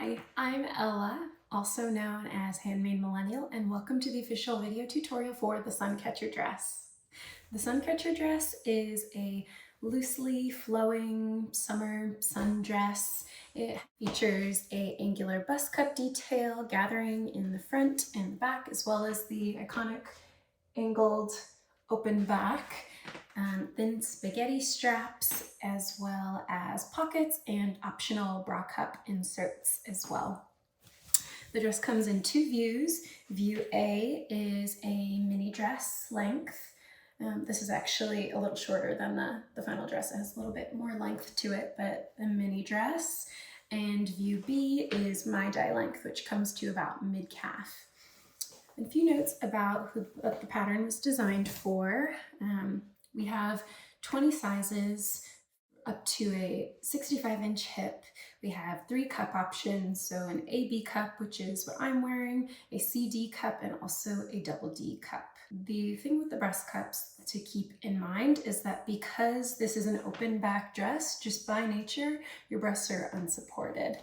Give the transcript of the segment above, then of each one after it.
Hi, I'm Ella, also known as Handmade Millennial, and welcome to the official video tutorial for the Suncatcher dress. The Suncatcher dress is a loosely flowing summer sundress. It features a angular bust cup detail gathering in the front and the back, as well as the iconic angled open back. Thin spaghetti straps, as well as pockets and optional bra cup inserts as well. The dress comes in two views. View A is a mini dress length. This is actually a little shorter than the final dress. It has a little bit more length to it, but a mini dress. And view B is midi length, which comes to about mid-calf. A few notes about what the pattern was designed for. We have 20 sizes up to a 65-inch hip. We have 3 cup options, so an AB cup, which is what I'm wearing, a CD cup, and also a double D cup. The thing with the breast cups to keep in mind is that because this is an open back dress, just by nature, your breasts are unsupported.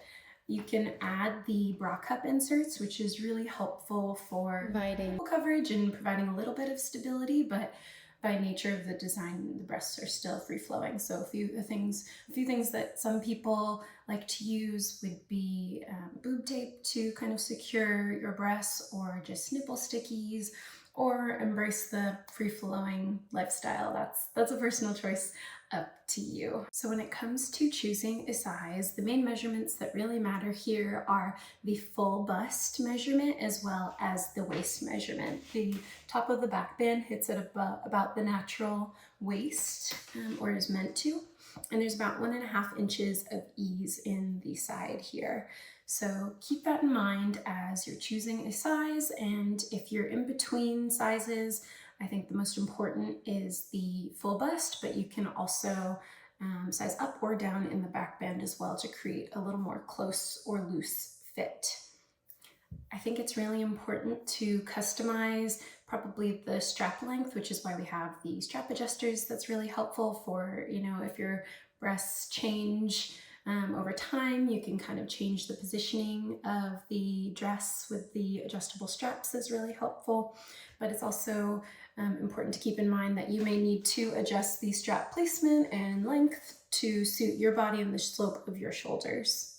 You can add the bra cup inserts, which is really helpful for providing coverage and providing a little bit of stability, but by nature of the design, the breasts are still free-flowing. So a few things that some people like to use would be boob tape to kind of secure your breasts, or just nipple stickies, or embrace the free-flowing lifestyle. That's a personal choice, up to you. So when it comes to choosing a size, the main measurements that really matter here are the full bust measurement as well as the waist measurement. The top of the back band hits at about the natural waist, or is meant to, and there's about 1.5 inches of ease in the side here. So keep that in mind as you're choosing a size, and if you're in between sizes, I think the most important is the full bust, but you can also size up or down in the back band as well to create a little more close or loose fit. I think it's really important to customize probably the strap length, which is why we have the strap adjusters. That's really helpful for, if your breasts change over time, you can kind of change the positioning of the dress with the adjustable straps is really helpful. But it's also important to keep in mind that you may need to adjust the strap placement and length to suit your body and the slope of your shoulders.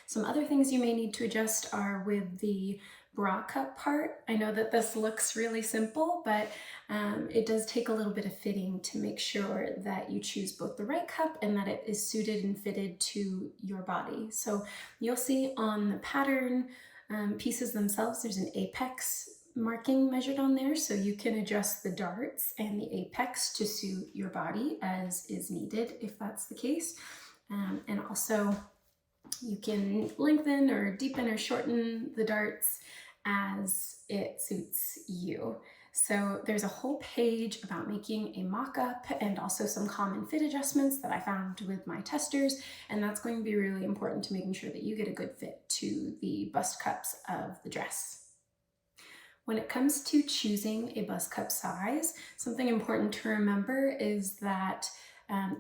Some other things you may need to adjust are with the bra cup part. I know that this looks really simple, but it does take a little bit of fitting to make sure that you choose both the right cup and that it is suited and fitted to your body. So you'll see on the pattern pieces themselves, there's an apex marking measured on there, so you can adjust the darts and the apex to suit your body as is needed if that's the case. And also you can lengthen or deepen or shorten the darts as it suits you. So there's a whole page about making a mock-up and also some common fit adjustments that I found with my testers, and that's going to be really important to making sure that you get a good fit to the bust cups of the dress. When it comes to choosing a bust cup size, something important to remember is that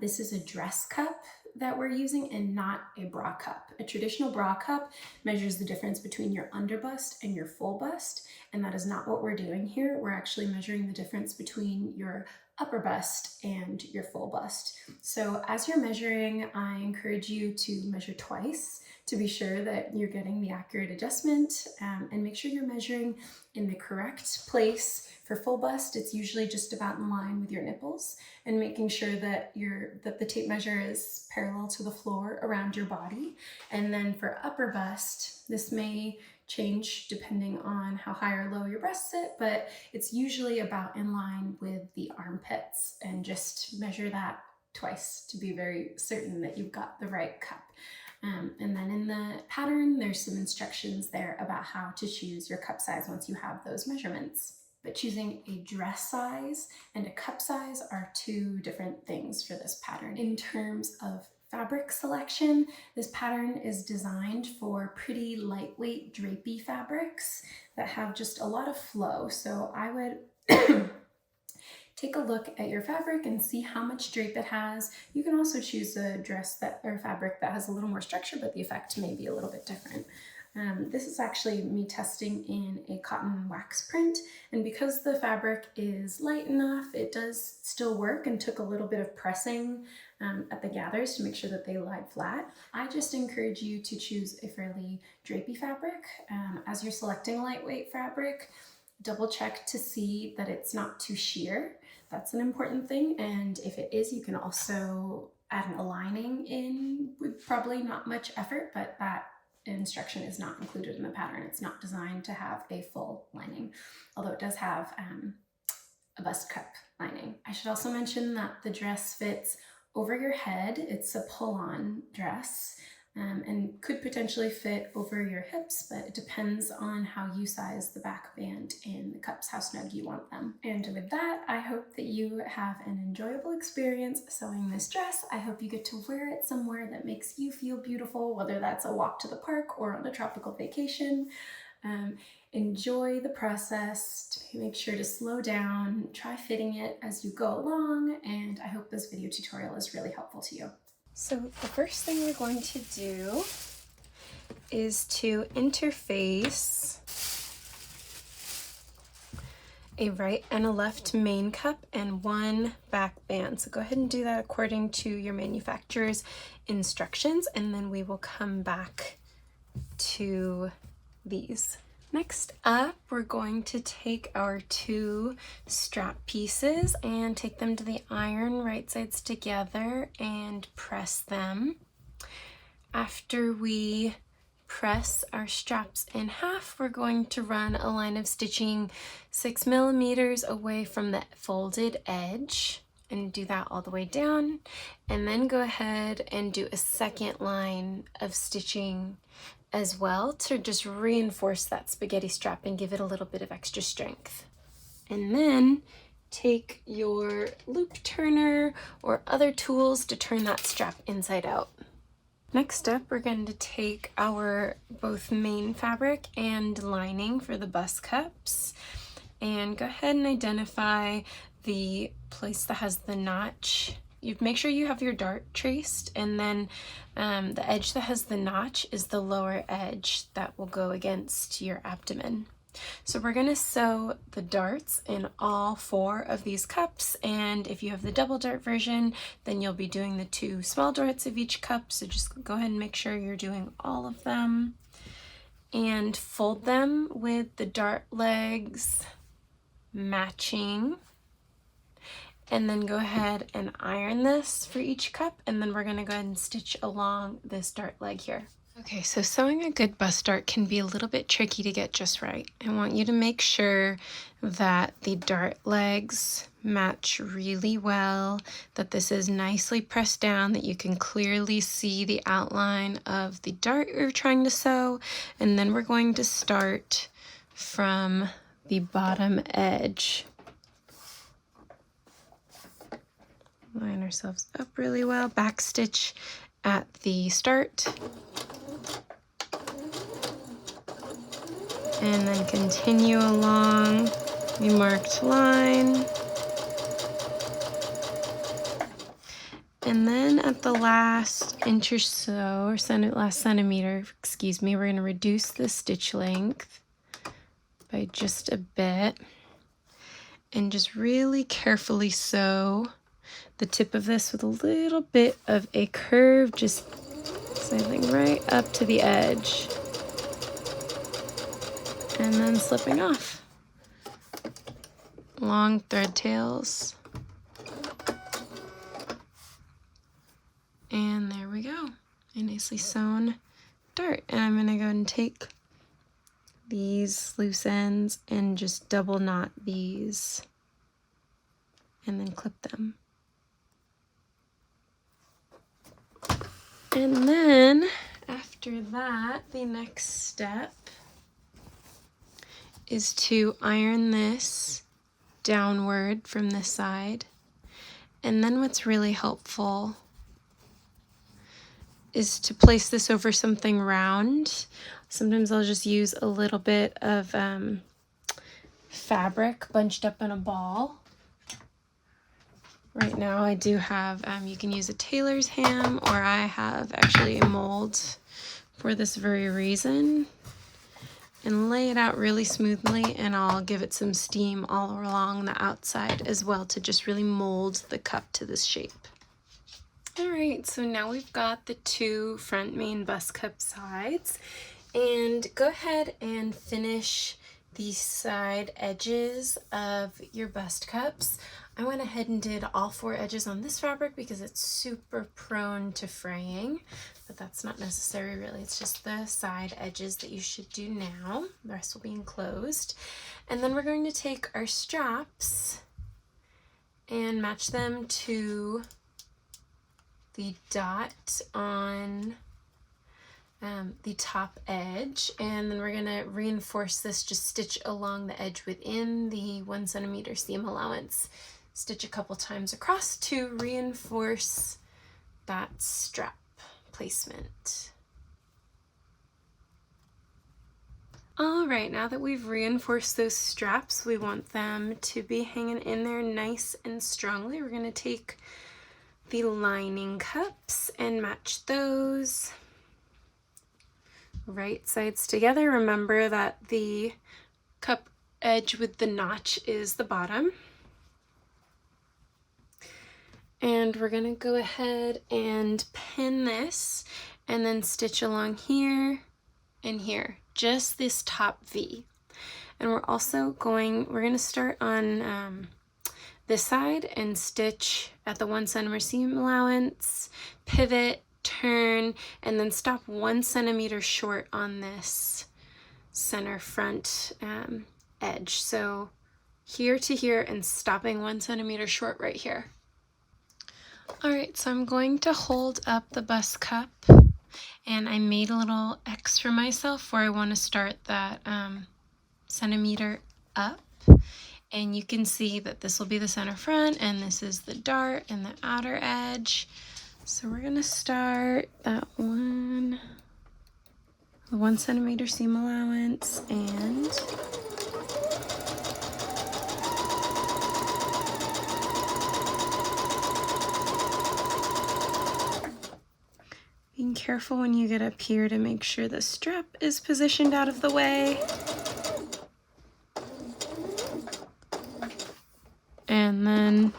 this is a dress cup that we're using and not a bra cup. A traditional bra cup measures the difference between your underbust and your full bust, and that is not what we're doing here. We're actually measuring the difference between your upper bust and your full bust. So as you're measuring, I encourage you to measure twice to be sure that you're getting the accurate adjustment, and make sure you're measuring in the correct place. For full bust, it's usually just about in line with your nipples, and making sure that the tape measure is parallel to the floor around your body. And then for upper bust, this may change depending on how high or low your breasts sit, but it's usually about in line with the armpits, and just measure that twice to be very certain that you've got the right cup. And then in the pattern, there's some instructions there about how to choose your cup size once you have those measurements. But choosing a dress size and a cup size are two different things for this pattern. In terms of fabric selection, this pattern is designed for pretty lightweight drapey fabrics that have just a lot of flow. So I would Take a look at your fabric and see how much drape it has. You can also choose a dress or fabric that has a little more structure, but the effect may be a little bit different. This is actually me testing in a cotton wax print, and because the fabric is light enough, it does still work and took a little bit of pressing at the gathers to make sure that they lied flat. I just encourage you to choose a fairly drapey fabric. As you're selecting a lightweight fabric, double check to see that it's not too sheer. That's an important thing, and if it is, you can also add an lining in with probably not much effort, but that instruction is not included in the pattern. It's not designed to have a full lining, although it does have a bust cup lining. I should also mention that the dress fits over your head. It's a pull-on dress and could potentially fit over your hips, but it depends on how you size the back band and the cups, how snug you want them. And with that, I hope that you have an enjoyable experience sewing this dress. I hope you get to wear it somewhere that makes you feel beautiful, whether that's a walk to the park or on a tropical vacation. Enjoy the process. Make sure to slow down, try fitting it as you go along, and I hope this video tutorial is really helpful to you. So the first thing we're going to do is to interface a right and a left main cup and one back band. So go ahead and do that according to your manufacturer's instructions, and then we will come back to these. Next up, we're going to take our two strap pieces and take them to the iron right sides together and press them. After we press our straps in half, we're going to run a line of stitching 6 millimeters away from the folded edge and do that all the way down, and then go ahead and do a second line of stitching as well to just reinforce that spaghetti strap and give it a little bit of extra strength. And then take your loop turner or other tools to turn that strap inside out. Next up, we're going to take our both main fabric and lining for the bust cups and go ahead and identify the place that has the notch. You make sure you have your dart traced, and then the edge that has the notch is the lower edge that will go against your abdomen. So we're going to sew the darts in all 4 of these cups, and if you have the double dart version, then you'll be doing the 2 small darts of each cup. So just go ahead and make sure you're doing all of them and fold them with the dart legs matching. And then go ahead and iron this for each cup, and then we're going to go ahead and stitch along this dart leg here. Okay, so sewing a good bust dart can be a little bit tricky to get just right. I want you to make sure that the dart legs match really well, that this is nicely pressed down, that you can clearly see the outline of the dart you're trying to sew, and then we're going to start from the bottom edge. Line ourselves up really well, back stitch at the start, and then continue along the marked line. And then at the last inch or so, or last centimeter, excuse me, we're going to reduce the stitch length by just a bit and just really carefully sew the tip of this with a little bit of a curve, just sailing right up to the edge and then slipping off. Long thread tails. And there we go, a nicely sewn dart. And I'm gonna go and take these loose ends and just double knot these and then clip them. And then after that, the next step is to iron this downward from this side. And then what's really helpful is to place this over something round. Sometimes I'll just use a little bit of fabric bunched up in a ball Right now I do have, you can use a tailor's ham, or I have actually a mold for this very reason, and lay it out really smoothly, and I'll give it some steam all along the outside as well to just really mold the cup to this shape. Alright, so now we've got the two front main bust cup sides, and go ahead and finish the side edges of your bust cups. I went ahead and did all 4 edges on this fabric because it's super prone to fraying, but that's not necessary really. It's just the side edges that you should do now. The rest will be enclosed. And then we're going to take our straps and match them to the dot on the top edge, and then we're going to reinforce this, just stitch along the edge within the 1 centimeter seam allowance. Stitch a couple times across to reinforce that strap placement. Alright, now that we've reinforced those straps, we want them to be hanging in there nice and strongly. We're going to take the lining cups and match those right sides together. Remember that the cup edge with the notch is the bottom. And we're going to go ahead and pin this and then stitch along here and here, just this top V. And we're going to start on this side and stitch at the 1 centimeter seam allowance, pivot, turn, and then stop 1 centimeter short on this center front edge. So here to here and stopping 1 centimeter short right here. Alright, so I'm going to hold up the bust cup, and I made a little X for myself where I want to start that centimeter up. And you can see that this will be the center front, and this is the dart and the outer edge. So we're going to start that the 1 centimeter seam allowance, and being careful when you get up here to make sure the strap is positioned out of the way. And then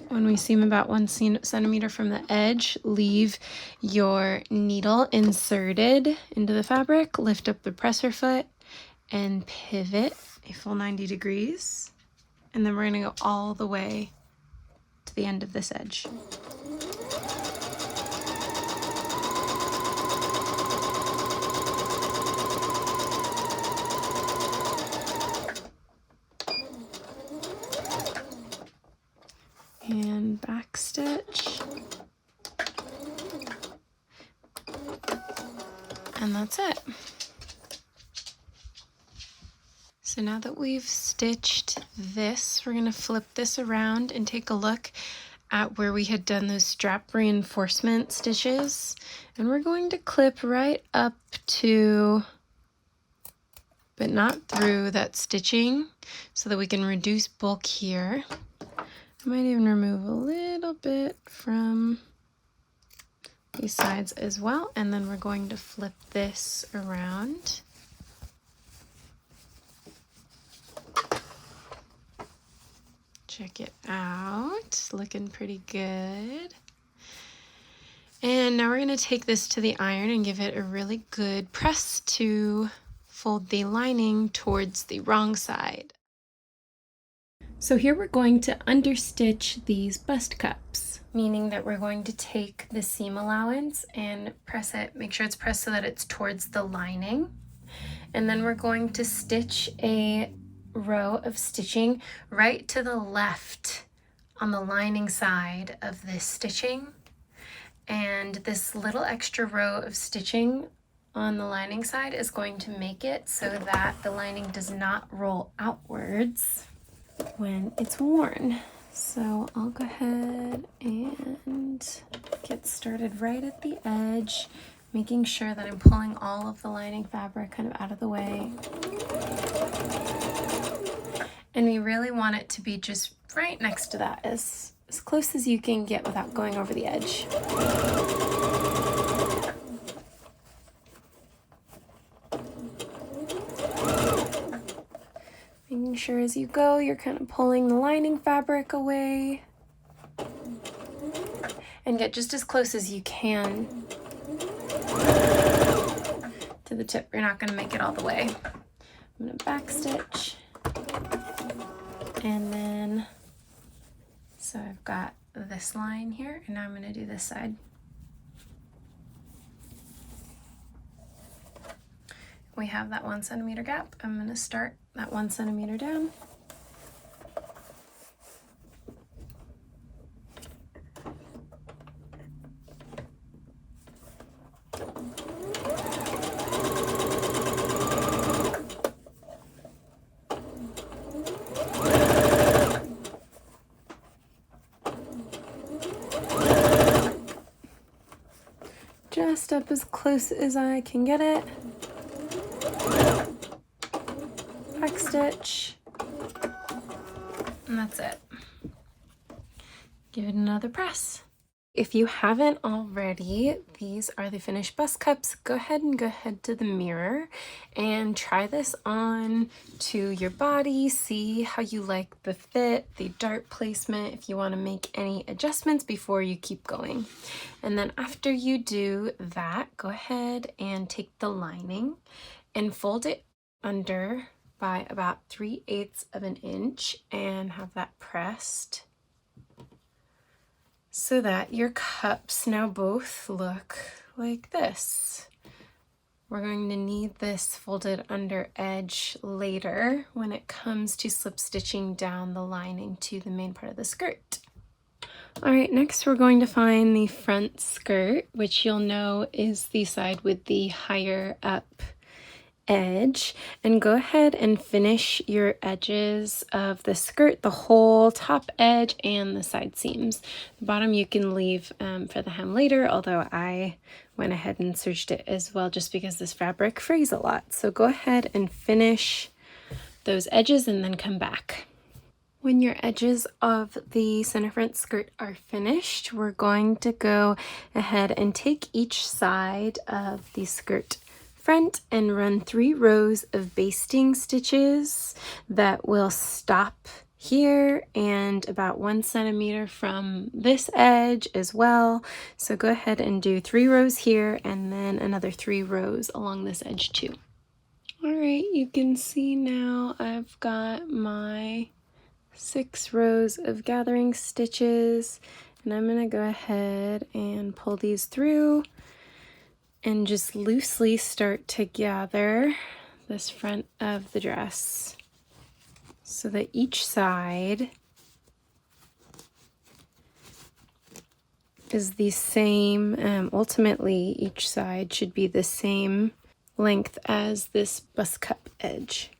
when we seam about 1 centimeter from the edge, leave your needle inserted into the fabric, lift up the presser foot, and pivot a full 90 degrees. And then we're going to go all the way to the end of this edge. And back stitch, and that's it. So now that we've stitched this, we're going to flip this around and take a look at where we had done those strap reinforcement stitches, and we're going to clip right up to, but not through, that stitching so that we can reduce bulk here. I might even remove a little bit from these sides as well, and then we're going to flip this around. Check it out, looking pretty good. And now we're going to take this to the iron and give it a really good press to fold the lining towards the wrong side. So here we're going to understitch these bust cups, meaning that we're going to take the seam allowance and press it, make sure it's pressed so that it's towards the lining. And then we're going to stitch a row of stitching right to the left on the lining side of this stitching. And this little extra row of stitching on the lining side is going to make it so that the lining does not roll outwards when it's worn. So I'll go ahead and get started right at the edge, making sure that I'm pulling all of the lining fabric kind of out of the way. And we really want it to be just right next to that, as close as you can get without going over the edge. Making sure as you go, you're kind of pulling the lining fabric away. And get just as close as you can to the tip. You're not going to make it all the way. I'm going to back stitch. And then, so I've got this line here, and now I'm going to do this side. We have that 1 centimeter gap. I'm going to start that 1 centimeter down. Just up as close as I can get it. Back stitch, and that's it. Give it another press. If you haven't already, these are the finished bust cups. Go ahead to the mirror and try this on to your body. See how you like the fit, the dart placement, if you want to make any adjustments before you keep going. And then after you do that, go ahead and take the lining and fold it under by about 3/8 of an inch and have that pressed so that your cups now both look like this. We're going to need this folded under edge later when it comes to slip stitching down the lining to the main part of the skirt. All right, next we're going to find the front skirt, which you'll know is the side with the higher up edge, and go ahead and finish your edges of the skirt, the whole top edge and the side seams. The bottom you can leave for the hem later, although I went ahead and serged it as well just because this fabric frays a lot. So go ahead and finish those edges and then come back. When your edges of the center front skirt are finished, we're going to go ahead and take each side of the skirt front and run 3 rows of basting stitches that will stop here and about 1 centimeter from this edge as well. So go ahead and do 3 rows here and then another 3 rows along this edge too. All right, you can see now I've got my 6 rows of gathering stitches, and I'm gonna go ahead and pull these through and just loosely start to gather this front of the dress so that each side is the same. Ultimately, each side should be the same length as this bust cup edge.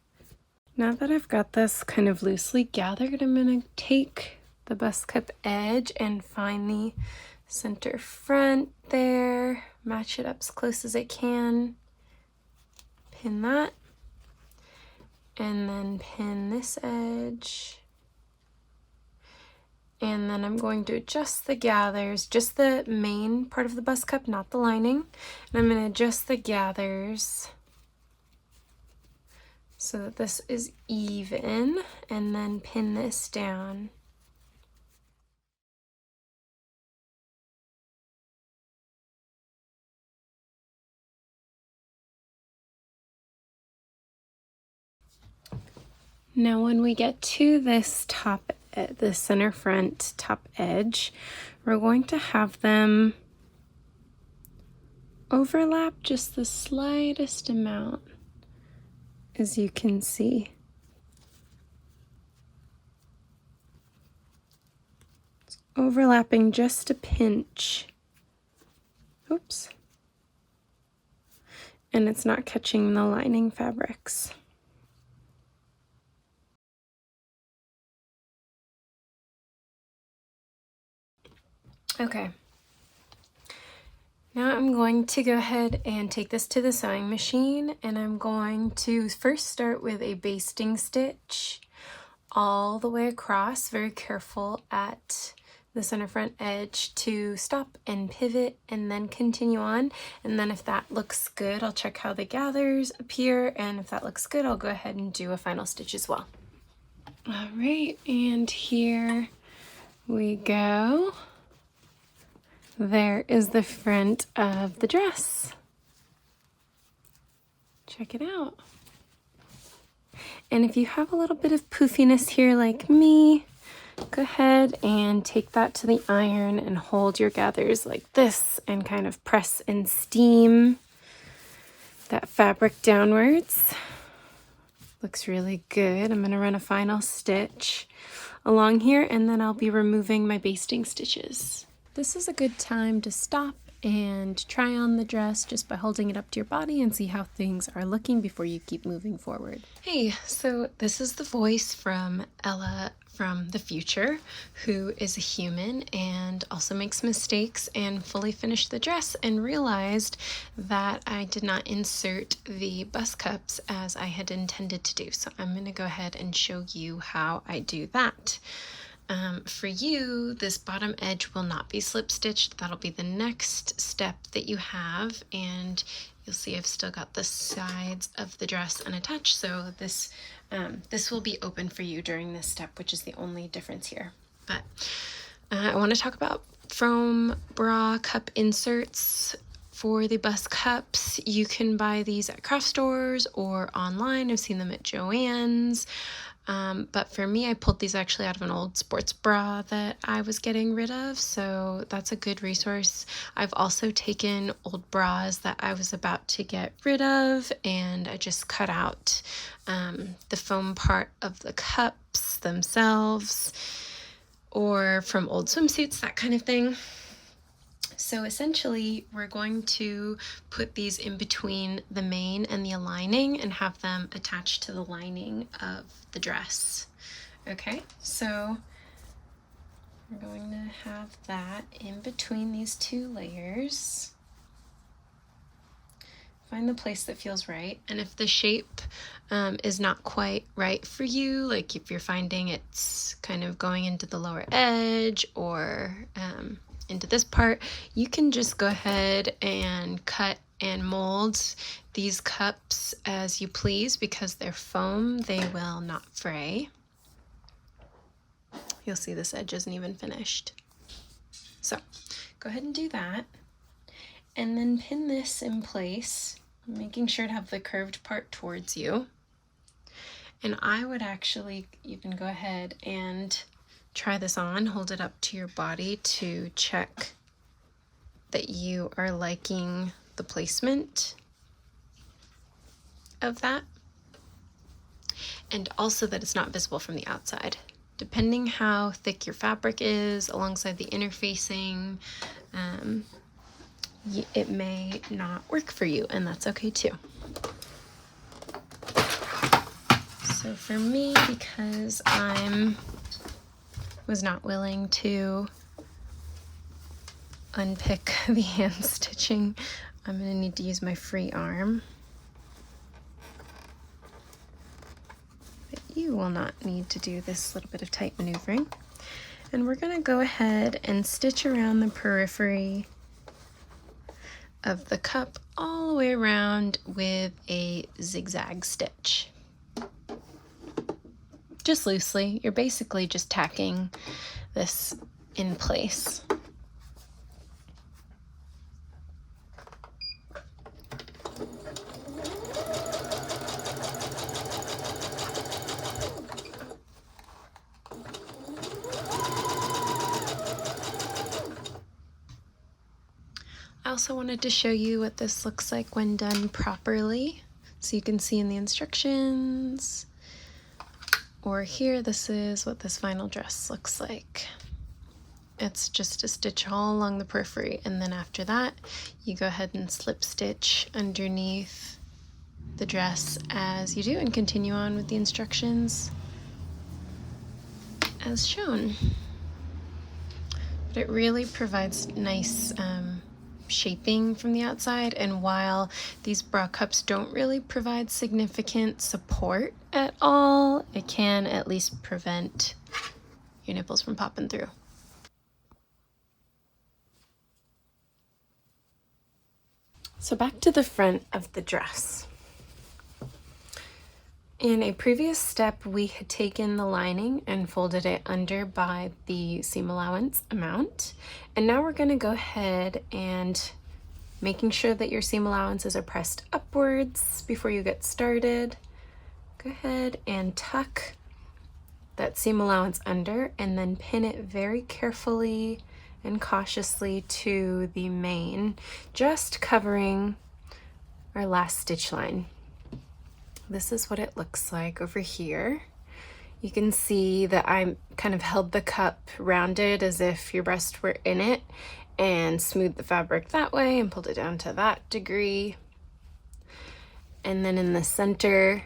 Now that I've got this kind of loosely gathered, I'm going to take the bust cup edge and find the center front there, match it up as close as I can, pin that, and then pin this edge. And then I'm going to adjust the gathers, just the main part of the bust cup, not the lining. And I'm going to adjust the gathers so that this is even, and then pin this down. Now when we get to this top, the center front top edge, we're going to have them overlap just the slightest amount, as you can see. It's overlapping just a pinch. Oops. And it's not catching the lining fabrics. Okay. Now I'm going to go ahead and take this to the sewing machine, and I'm going to first start with a basting stitch all the way across, very careful at the center front edge to stop and pivot and then continue on. And then if that looks good, I'll check how the gathers appear, and if that looks good, I'll go ahead and do a final stitch as well. All right, and here we go. There is the front of the dress. Check it out. And if you have a little bit of poofiness here like me, go ahead and take that to the iron and hold your gathers like this and kind of press and steam that fabric downwards. Looks really good. I'm going to run a final stitch along here, and then I'll be removing my basting stitches. This is a good time to stop and try on the dress just by holding it up to your body and see how things are looking before you keep moving forward. Hey, so this is the voice from Ella from the future, who is a human and also makes mistakes, and fully finished the dress and realized that I did not insert the bust cups as I had intended to do. So I'm going to go ahead and show you how I do that. For you, this bottom edge will not be slip stitched. That'll be the next step that you have, and you'll see I've still got the sides of the dress unattached, so this will be open for you during this step, which is the only difference here. But I want to talk about foam bra cup inserts. For the bust cups, you can buy these at craft stores or online. I've seen them at Joann's. But for me, I pulled these actually out of an old sports bra that I was getting rid of, so that's a good resource. I've also taken old bras that I was about to get rid of, and I just cut out the foam part of the cups themselves, or from old swimsuits, that kind of thing. So essentially, we're going to put these in between the mane and the lining and have them attached to the lining of the dress. Okay, so we're going to have that in between these two layers. Find the place that feels right, and if the shape is not quite right for you, like if you're finding it's kind of going into the lower edge or into this part, you can just go ahead and cut and mold these cups as you please. Because they're foam, they will not fray. You'll see this edge isn't even finished. So go ahead and do that, and then pin this in place, making sure to have the curved part towards you. And I would actually even go ahead and try this on, hold it up to your body to check that you are liking the placement of that, and also that it's not visible from the outside. Depending how thick your fabric is alongside the interfacing, it may not work for you, and that's okay too. So for me, because was not willing to unpick the hand stitching, I'm going to need to use my free arm. But you will not need to do this little bit of tight maneuvering. And we're going to go ahead and stitch around the periphery of the cup all the way around with a zigzag stitch. Just loosely. You're basically just tacking this in place. I also wanted to show you what this looks like when done properly, so you can see in the instructions. Or here, this is what this final dress looks like. It's just a stitch all along the periphery, and then after that, you go ahead and slip stitch underneath the dress as you do, and continue on with the instructions as shown. But it really provides nice shaping from the outside, and while these bra cups don't really provide significant support at all, it can at least prevent your nipples from popping through. So back to the front of the dress. In a previous step, we had taken the lining and folded it under by the seam allowance amount. And now we're going to go ahead and making sure that your seam allowances are pressed upwards before you get started. Go ahead and tuck that seam allowance under and then pin it very carefully and cautiously to the main, just covering our last stitch line. This is what it looks like over here. You can see that I kind of held the cup rounded as if your breast were in it and smoothed the fabric that way and pulled it down to that degree. And then in the center,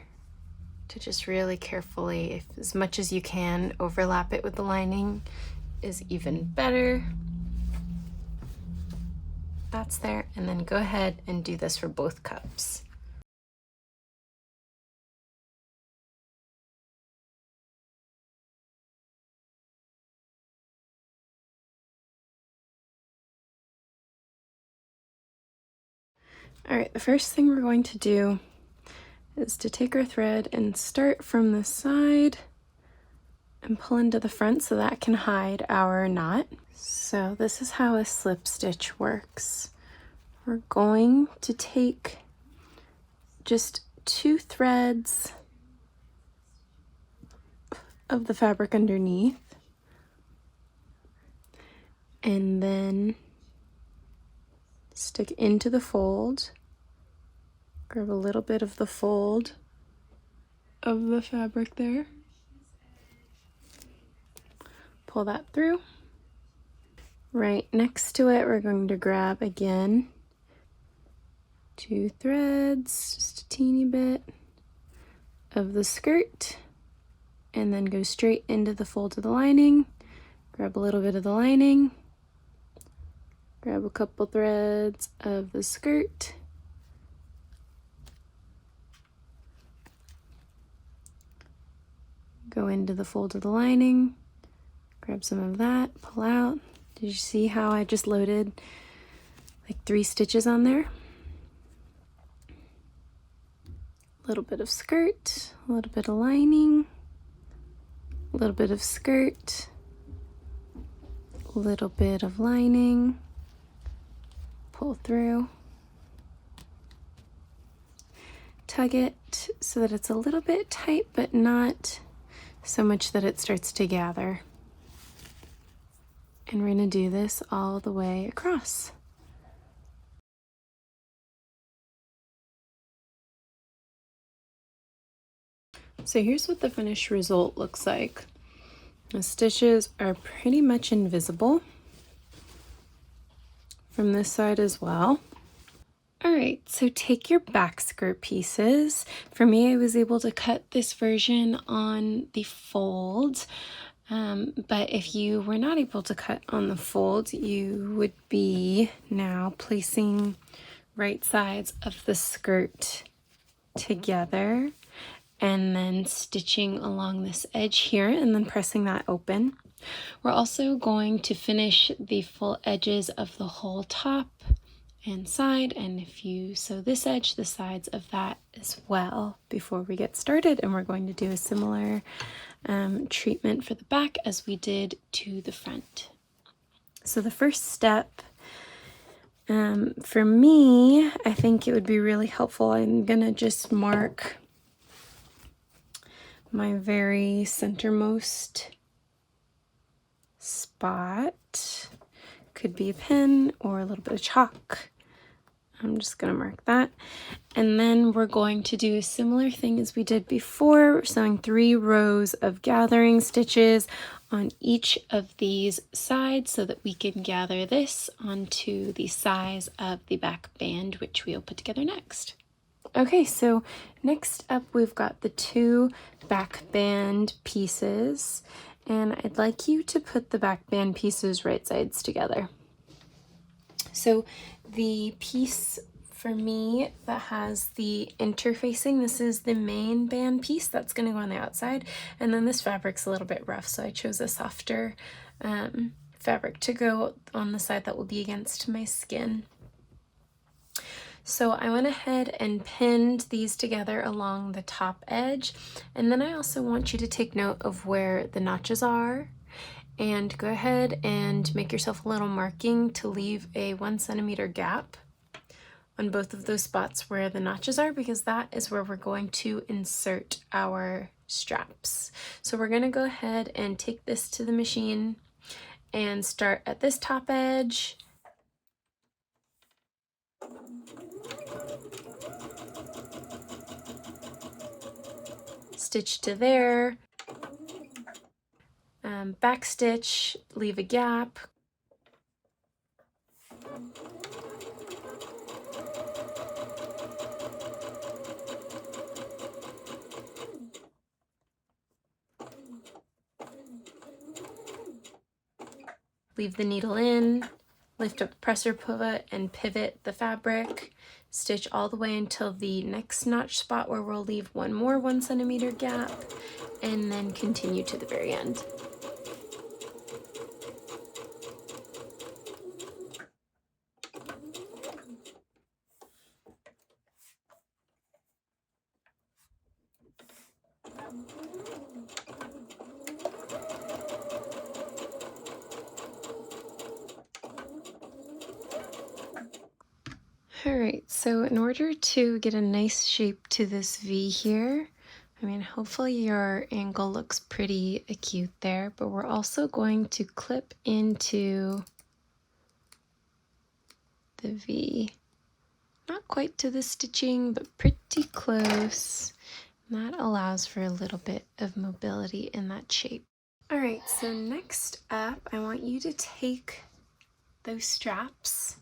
to just really carefully, as much as you can, overlap it with the lining is even better. That's there. And then go ahead and do this for both cups. All right, the first thing we're going to do is to take our thread and start from the side and pull into the front so that can hide our knot. So this is how a slip stitch works. We're going to take just 2 threads of the fabric underneath and then stick into the fold. Grab a little bit of the fold of the fabric there. Pull that through. Right next to it, we're going to grab again 2 threads, just a teeny bit of the skirt, and then go straight into the fold of the lining. Grab a little bit of the lining. Grab a couple threads of the skirt. Go into the fold of the lining. Grab some of that, pull out. Did you see how I just loaded like 3 stitches on there? A little bit of skirt, a little bit of lining, a little bit of skirt, a little bit of lining. Pull through, tug it so that it's a little bit tight, but not so much that it starts to gather. And we're going to do this all the way across. So here's what the finished result looks like. The stitches are pretty much invisible from this side as well. All right, so take your back skirt pieces. For me, I was able to cut this version on the fold, but if you were not able to cut on the fold, you would be now placing right sides of the skirt together and then stitching along this edge here and then pressing that open. We're also going to finish the full edges of the whole top and side, and if you sew this edge, the sides of that as well before we get started. And we're going to do a similar treatment for the back as we did to the front. So the first step for me, I think it would be really helpful. I'm gonna just mark my very centermost spot. Could be a pen or a little bit of chalk. I'm just gonna mark that. And then we're going to do a similar thing as we did before. We're sewing 3 rows of gathering stitches on each of these sides so that we can gather this onto the size of the back band, which we'll put together next. Okay, so next up we've got the 2 back band pieces, and I'd like you to put the back band pieces right sides together. So the piece for me that has the interfacing, this is the main band piece that's going to go on the outside, and then this fabric's a little bit rough, so I chose a softer fabric to go on the side that will be against my skin. So I went ahead and pinned these together along the top edge, and then I also want you to take note of where the notches are, and go ahead and make yourself a little marking to leave a 1 centimeter gap on both of those spots where the notches are, because that is where we're going to insert our straps. So we're going to go ahead and take this to the machine and start at this top edge, stitch to there, back stitch, leave a gap, leave the needle in, lift up the presser pivot and pivot the fabric, stitch all the way until the next notch spot where we'll leave one more 1 centimeter gap, and then continue to the very end. Alright, so in order to get a nice shape to this V here, I mean, hopefully your angle looks pretty acute there, but we're also going to clip into the V. Not quite to the stitching, but pretty close. And that allows for a little bit of mobility in that shape. Alright, so next up, I want you to take those straps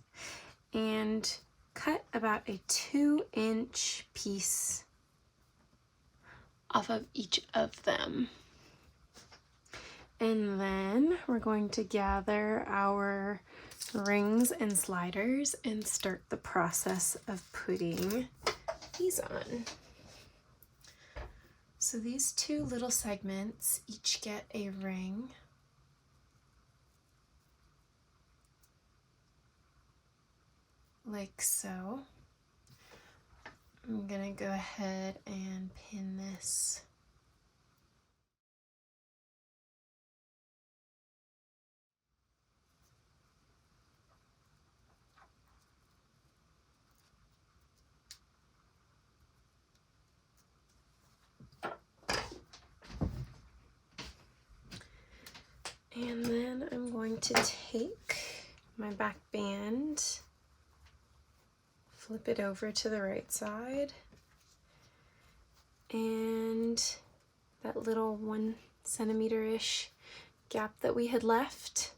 and cut about a 2-inch piece off of each of them. And then we're going to gather our rings and sliders and start the process of putting these on. So these two little segments each get a ring. Like so. I'm gonna go ahead and pin this . And then I'm going to take my back band, flip it over to the right side, and that little 1 centimeter-ish gap that we had left,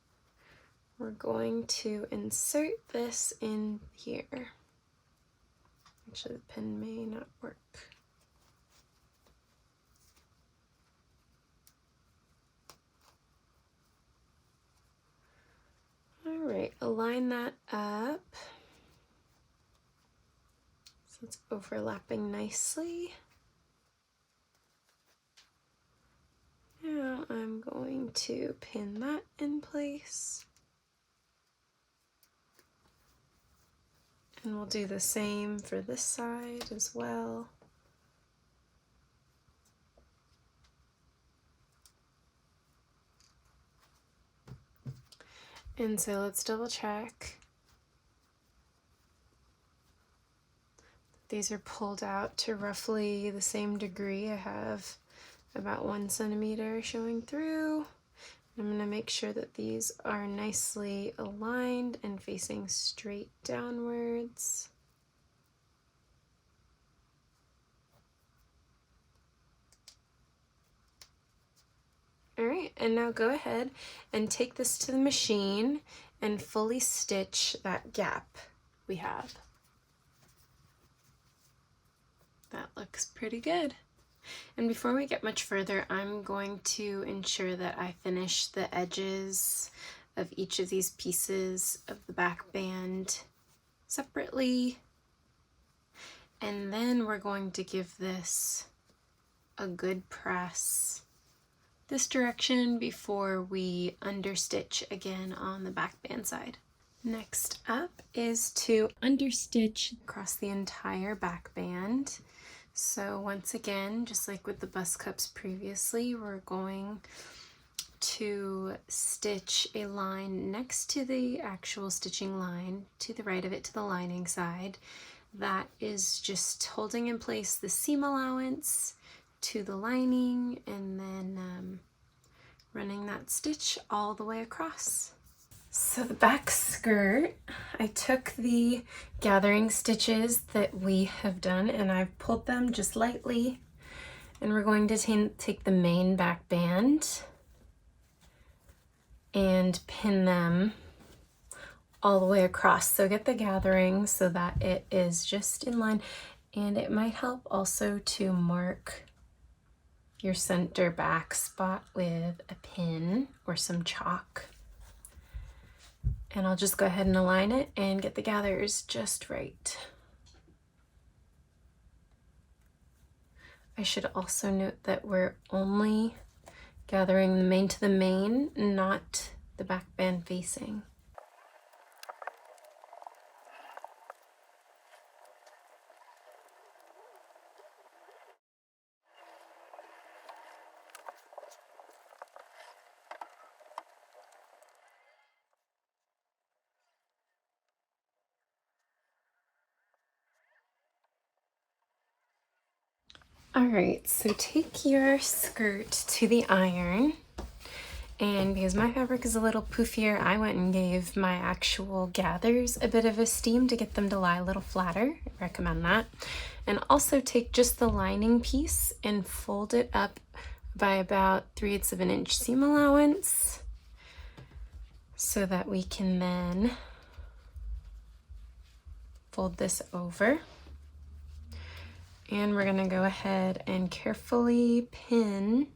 we're going to insert this in here. Actually, the pin may not work. All right, align that up so it's overlapping nicely. Now I'm going to pin that in place. And we'll do the same for this side as well. And so let's double check. These are pulled out to roughly the same degree. I have about 1 centimeter showing through. I'm going to make sure that these are nicely aligned and facing straight downwards. All right, and now go ahead and take this to the machine and fully stitch that gap we have. That looks pretty good. And before we get much further, I'm going to ensure that I finish the edges of each of these pieces of the back band separately. And then we're going to give this a good press this direction before we understitch again on the back band side. Next up is to understitch across the entire back band. So once again, just like with the bust cups previously, we're going to stitch a line next to the actual stitching line to the right of it to the lining side. That is just holding in place the seam allowance to the lining, and then running that stitch all the way across. So the back skirt, I took the gathering stitches that we have done and I've pulled them just lightly, and we're going to take the main back band and pin them all the way across. So get the gathering so that it is just in line, and it might help also to mark your center back spot with a pin or some chalk. And I'll just go ahead and align it and get the gathers just right. I should also note that we're only gathering the main to the main, not the back band facing. All right, so take your skirt to the iron, and because my fabric is a little poofier, I went and gave my actual gathers a bit of a steam to get them to lie a little flatter. I recommend that. And also take just the lining piece and fold it up by about 3/8 of an inch seam allowance so that we can then fold this over. And we're going to go ahead and carefully pin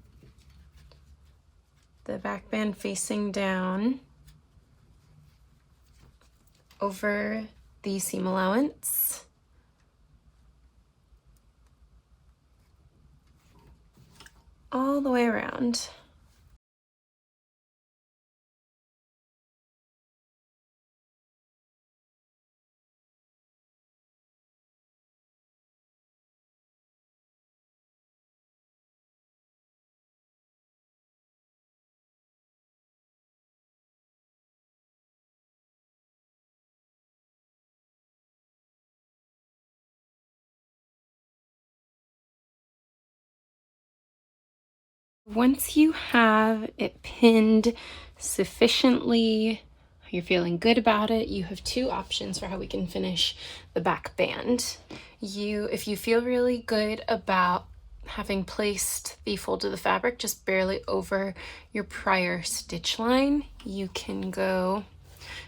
the back band facing down over the seam allowance. All the way around. Once you have it pinned sufficiently, you're feeling good about it, you have two options for how we can finish the back band. If you feel really good about having placed the fold of the fabric just barely over your prior stitch line, you can go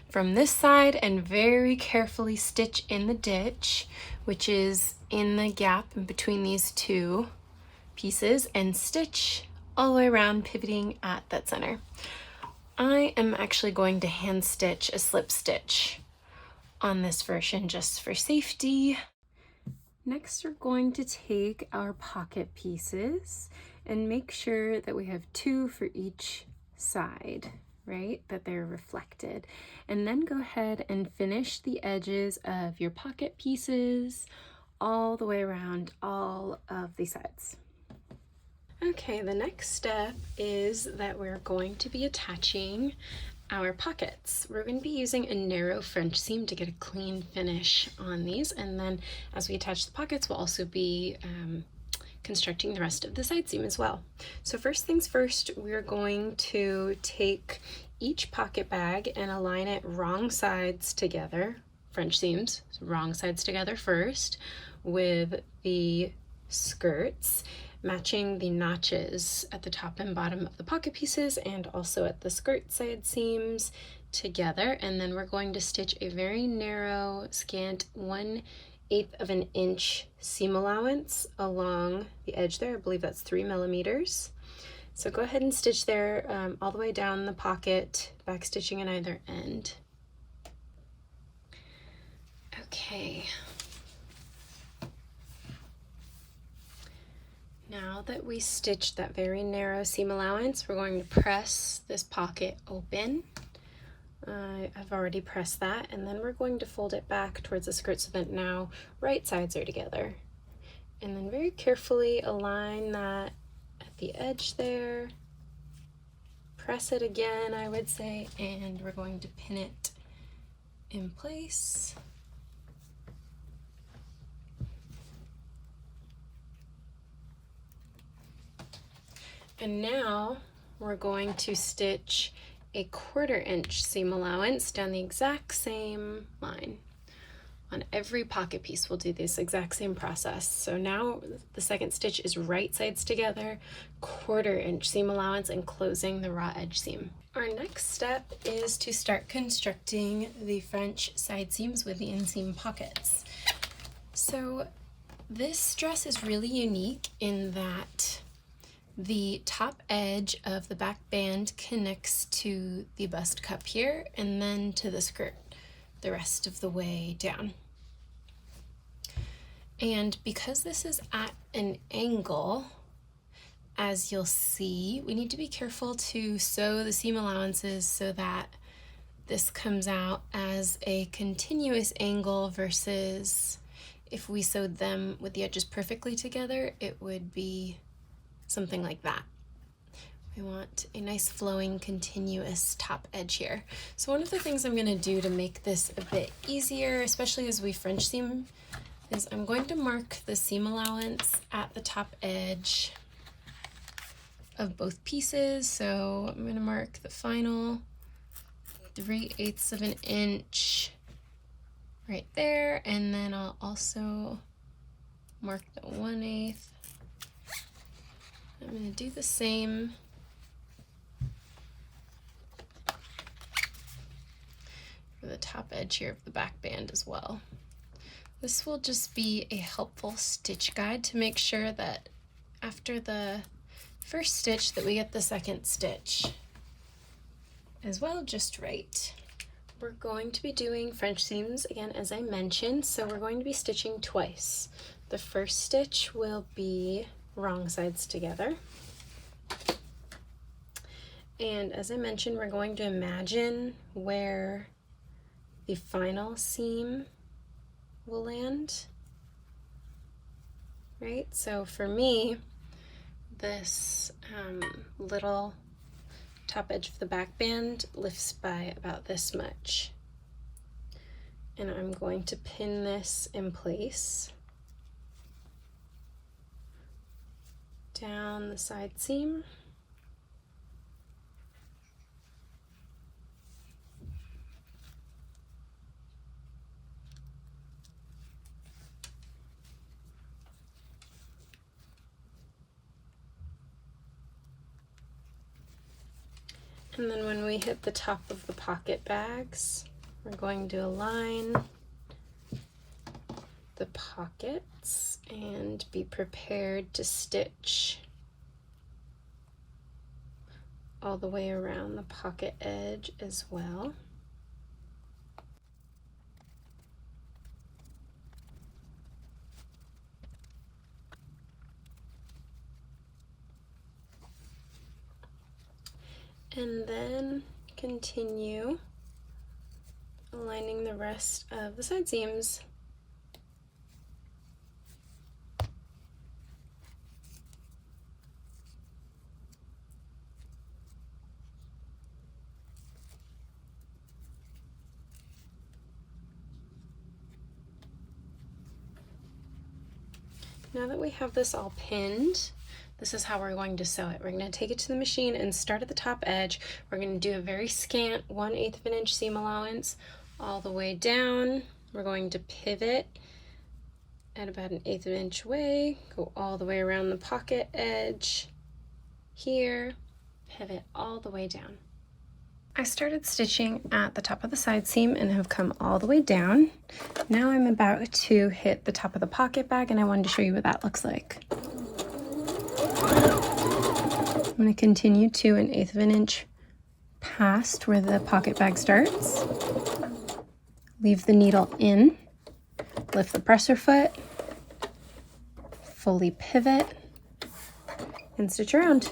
from this side and very carefully stitch in the ditch, which is in the gap in between these two pieces, and stitch all the way around, pivoting at that center. I am actually going to hand stitch a slip stitch on this version just for safety. Next, we're going to take our pocket pieces and make sure that we have two for each side, right? That they're reflected. And then go ahead and finish the edges of your pocket pieces all the way around all of the sides. Okay, the next step is that we're going to be attaching our pockets. We're going to be using a narrow French seam to get a clean finish on these, and then as we attach the pockets, we'll also be constructing the rest of the side seam as well. So first things first, we're going to take each pocket bag and align it wrong sides together, French seams, so wrong sides together first, with the skirts, matching the notches at the top and bottom of the pocket pieces and also at the skirt side seams together. And then we're going to stitch a very narrow, scant 1/8 of an inch seam allowance along the edge there. I believe that's 3 millimeters. So go ahead and stitch there all the way down the pocket, back stitching at either end. Okay. Now that we stitched that very narrow seam allowance, we're going to press this pocket open. I've already pressed that, and then we're going to fold it back towards the skirt so that now right sides are together. And then very carefully align that at the edge there. Press it again, I would say, and we're going to pin it in place. And now we're going to stitch a 1/4 inch seam allowance down the exact same line. On every pocket piece we'll do this exact same process. So now the second stitch is right sides together, 1/4 inch seam allowance, and closing the raw edge seam. Our next step is to start constructing the French side seams with the inseam pockets. So this dress is really unique in that the top edge of the back band connects to the bust cup here and then to the skirt the rest of the way down. And because this is at an angle, as you'll see, we need to be careful to sew the seam allowances so that this comes out as a continuous angle versus if we sewed them with the edges perfectly together, it would be something like that. We want a nice flowing continuous top edge here. So one of the things I'm going to do to make this a bit easier, especially as we French seam, is I'm going to mark the seam allowance at the top edge of both pieces. So I'm going to mark the final 3/8 of an inch right there, and then I'll also mark the 1/8. I'm going to do the same for the top edge here of the back band as well. This will just be a helpful stitch guide to make sure that after the first stitch that we get the second stitch as well just right. We're going to be doing French seams again, as I mentioned, so we're going to be stitching twice. The first stitch will be wrong sides together. And as I mentioned, we're going to imagine where the final seam will land, right? So for me, this little top edge of the back band lifts by about this much. And I'm going to pin this in place down the side seam. And then when we hit the top of the pocket bags, we're going to align the pockets and be prepared to stitch all the way around the pocket edge as well. And then continue aligning the rest of the side seams. Now that we have this all pinned, this is how we're going to sew it. We're going to take it to the machine and start at the top edge. We're going to do a very scant 1/8 of an inch seam allowance all the way down. We're going to pivot at about 1/8 of an inch away, go all the way around the pocket edge here, pivot all the way down. I started stitching at the top of the side seam and have come all the way down. Now I'm about to hit the top of the pocket bag, and I wanted to show you what that looks like. I'm going to continue to 1/8 of an inch past where the pocket bag starts. Leave the needle in, lift the presser foot, fully pivot, and stitch around.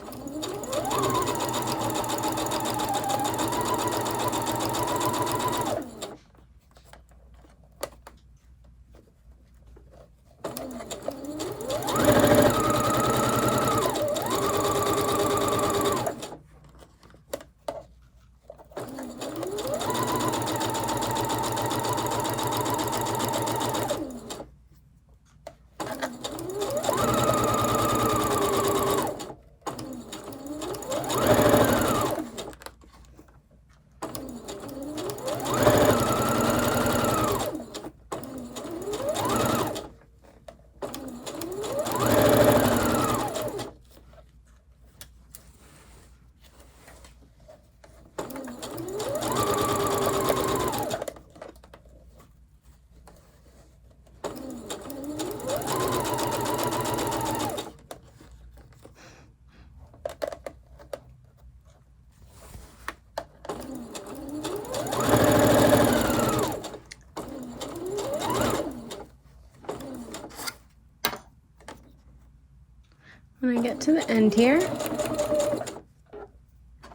When I get to the end here,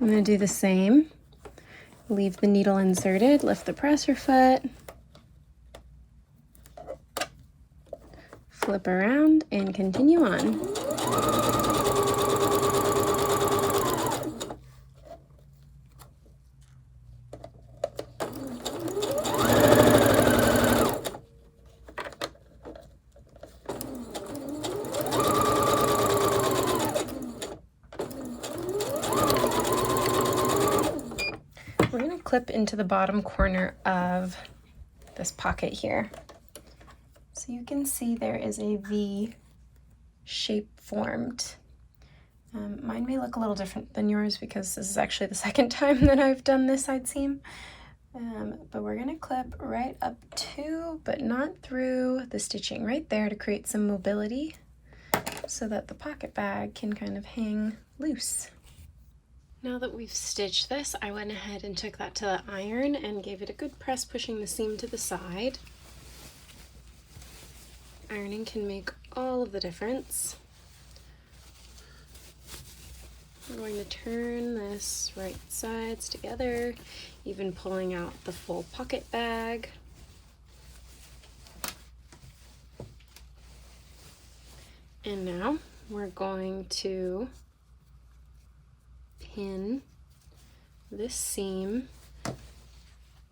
I'm going to do the same. Leave the needle inserted, lift the presser foot, flip around, and continue on. We're going to clip into the bottom corner of this pocket here. So you can see there is a V shape formed. Mine may look a little different than yours because this is actually the second time that I've done this side seam. But we're going to clip right up to, but not through, the stitching right there to create some mobility so that the pocket bag can kind of hang loose. Now that we've stitched this, I went ahead and took that to the iron and gave it a good press, pushing the seam to the side. Ironing can make all of the difference. I'm going to turn this right sides together, even pulling out the full pocket bag. And now we're going to pin this seam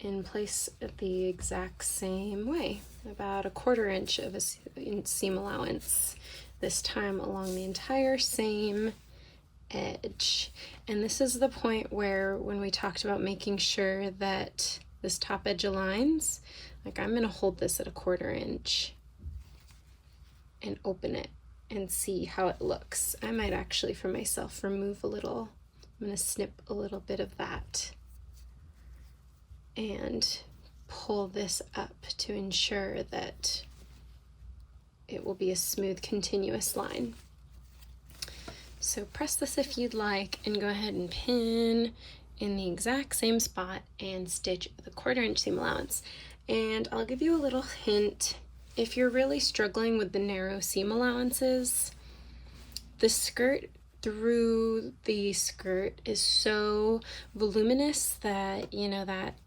in place the exact same way, about 1/4 inch of a seam allowance, this time along the entire same edge. And this is the point where, when we talked about making sure that this top edge aligns, like I'm going to hold this at 1/4 inch and open it and see how it looks. I might actually for myself remove a little. I'm going to snip a little bit of that and pull this up to ensure that it will be a smooth, continuous line. So press this if you'd like, and go ahead and pin in the exact same spot and stitch the 1/4 inch seam allowance. And I'll give you a little hint. If you're really struggling with the narrow seam allowances, the skirt through the skirt is so voluminous that, you know, that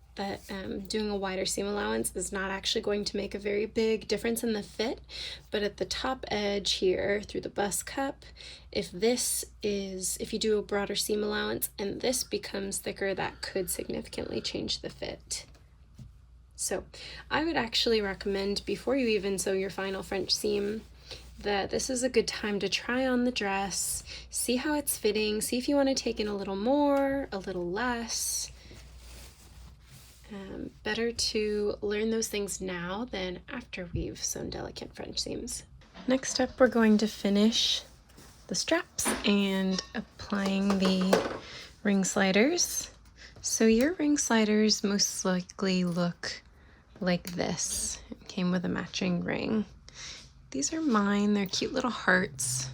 doing a wider seam allowance is not actually going to make a very big difference in the fit. But at the top edge here through the bust cup, if you do a broader seam allowance and this becomes thicker, that could significantly change the fit. So I would actually recommend, before you even sew your final French seam, that this is a good time to try on the dress, see how it's fitting, see if you want to take in a little more, a little less. Better to learn those things now than after we've sewn delicate French seams. Next up, we're going to finish the straps and applying the ring sliders. So your ring sliders most likely look like this. It came with a matching ring. These are mine, they're cute little hearts,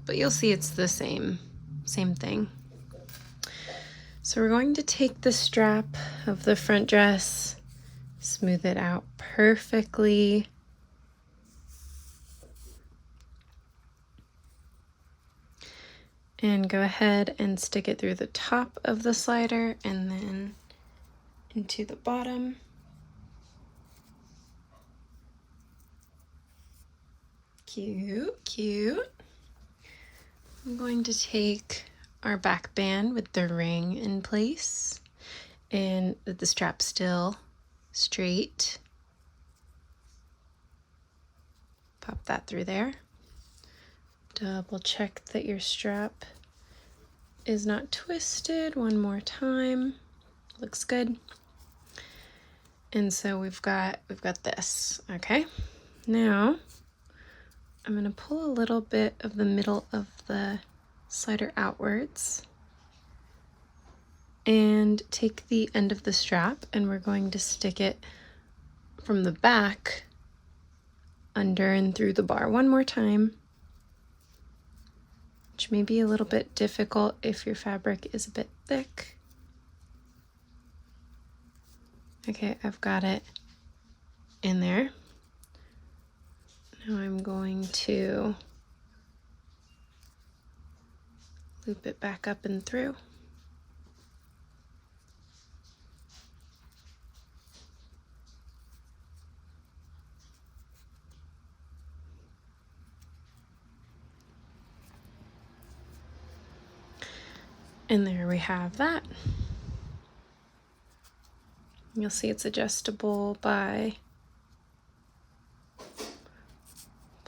but you'll see it's the same same thing. So we're going to take the strap of the front dress, smooth it out perfectly. And go ahead and stick it through the top of the slider and then into the bottom. Cute, cute. I'm going to take our back band with the ring in place and the strap still straight. Pop that through there. Double check that your strap is not twisted one more time. Looks good. And so we've got this, okay? Now I'm going to pull a little bit of the middle of the slider outwards and take the end of the strap, and we're going to stick it from the back under and through the bar one more time, which may be a little bit difficult if your fabric is a bit thick. Okay, I've got it in there. Now I'm going to loop it back up and through. And there we have that. You'll see it's adjustable by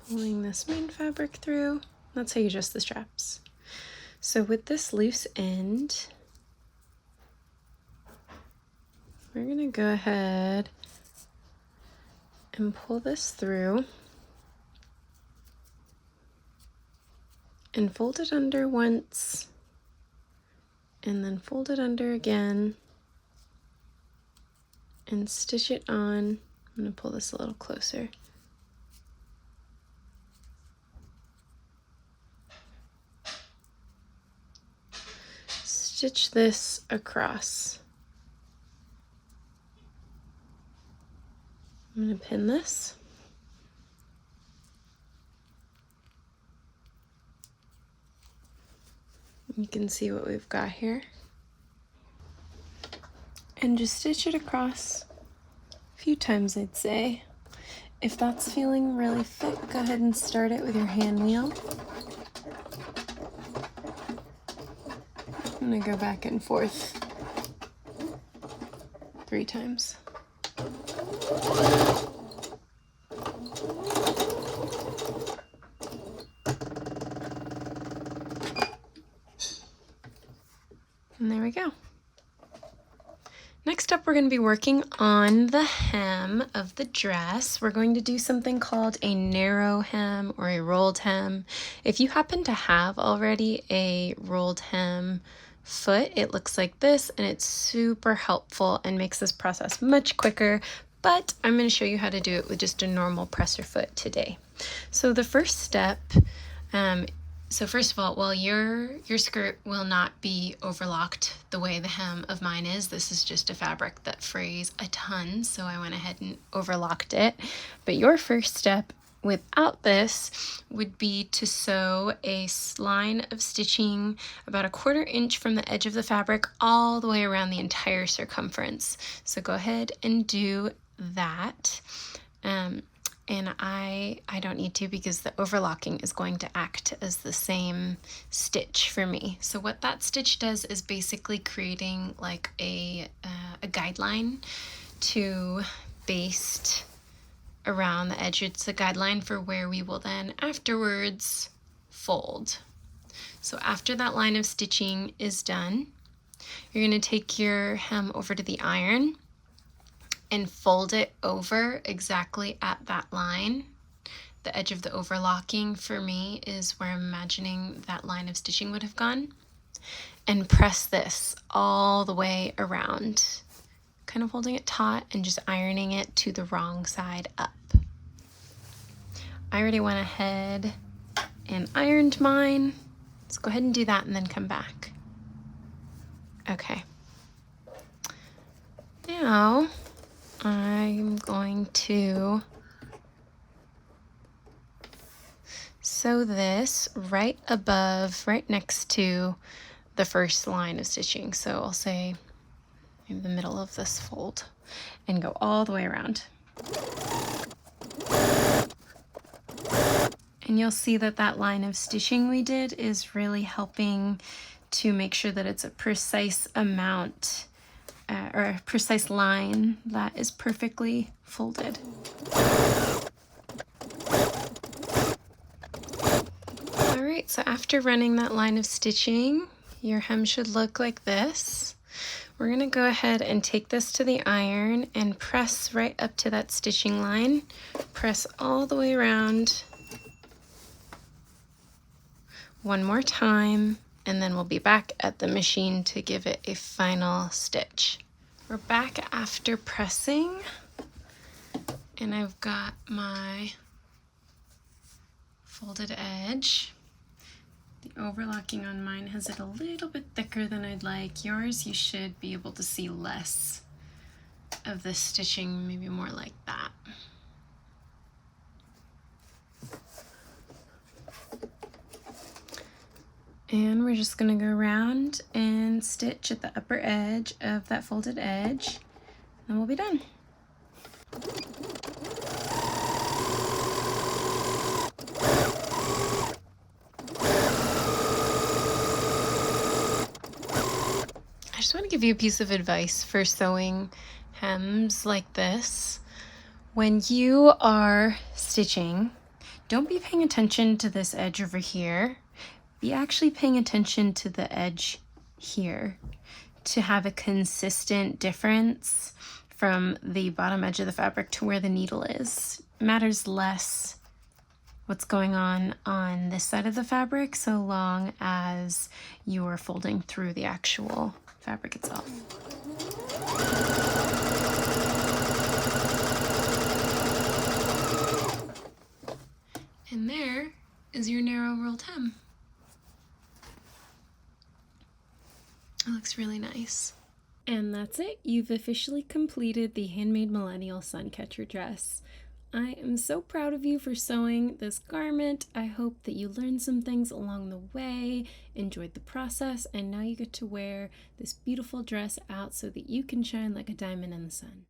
pulling this main fabric through. That's how you adjust the straps. So with this loose end, we're gonna go ahead and pull this through and fold it under once, and then fold it under again and stitch it on. I'm gonna pull this a little closer. Stitch this across. I'm gonna pin this. You can see what we've got here. And just stitch it across a few times, I'd say. If that's feeling really thick, go ahead and start it with your hand wheel. I'm gonna go back and forth 3 times. And there we go. Next up, we're going to be working on the hem of the dress. We're going to do something called a narrow hem or a rolled hem. If you happen to have already a rolled hem foot, it looks like this, and it's super helpful and makes this process much quicker, but I'm going to show you how to do it with just a normal presser foot today. So the first step, so first of all, while your skirt will not be overlocked the way the hem of mine is, this is just a fabric that frays a ton, so I went ahead and overlocked it. But your first step without this would be to sew a line of stitching about 1/4 inch from the edge of the fabric all the way around the entire circumference. So go ahead and do that. And I don't need to because the overlocking is going to act as the same stitch for me. So what that stitch does is basically creating like a guideline to baste around the edge. It's a guideline for where we will then afterwards fold. So after that line of stitching is done, you're going to take your hem over to the iron and fold it over exactly at that line. The edge of the overlocking for me is where I'm imagining that line of stitching would have gone. And press this all the way around, kind of holding it taut and just ironing it to the wrong side up. I already went ahead and ironed mine, So go ahead and do that and then come back. Okay. Now I'm going to sew this right above, right next to the first line of stitching. So I'll say in the middle of this fold and go all the way around. And you'll see that that line of stitching we did is really helping to make sure that it's a precise amount or a precise line that is perfectly folded. All right, so after running that line of stitching, your hem should look like this. We're gonna go ahead and take this to the iron and press right up to that stitching line. Press all the way around one more time, and then we'll be back at the machine to give it a final stitch. We're back after pressing, and I've got my folded edge. The overlocking on mine has it a little bit thicker than I'd like. Yours, you should be able to see less of the stitching, maybe more like that. And we're just gonna go around and stitch at the upper edge of that folded edge, and we'll be done. I just want to give you a piece of advice for sewing hems like this. When you are stitching, don't be paying attention to this edge over here. Be actually paying attention to the edge here to have a consistent difference from the bottom edge of the fabric to where the needle is. It matters less what's going on this side of the fabric so long as you're folding through the actual fabric itself. And there is your narrow rolled hem. It looks really nice. And that's it. You've officially completed the Handmade Millennial Suncatcher dress. I am so proud of you for sewing this garment. I hope that you learned some things along the way, enjoyed the process, and now you get to wear this beautiful dress out so that you can shine like a diamond in the sun.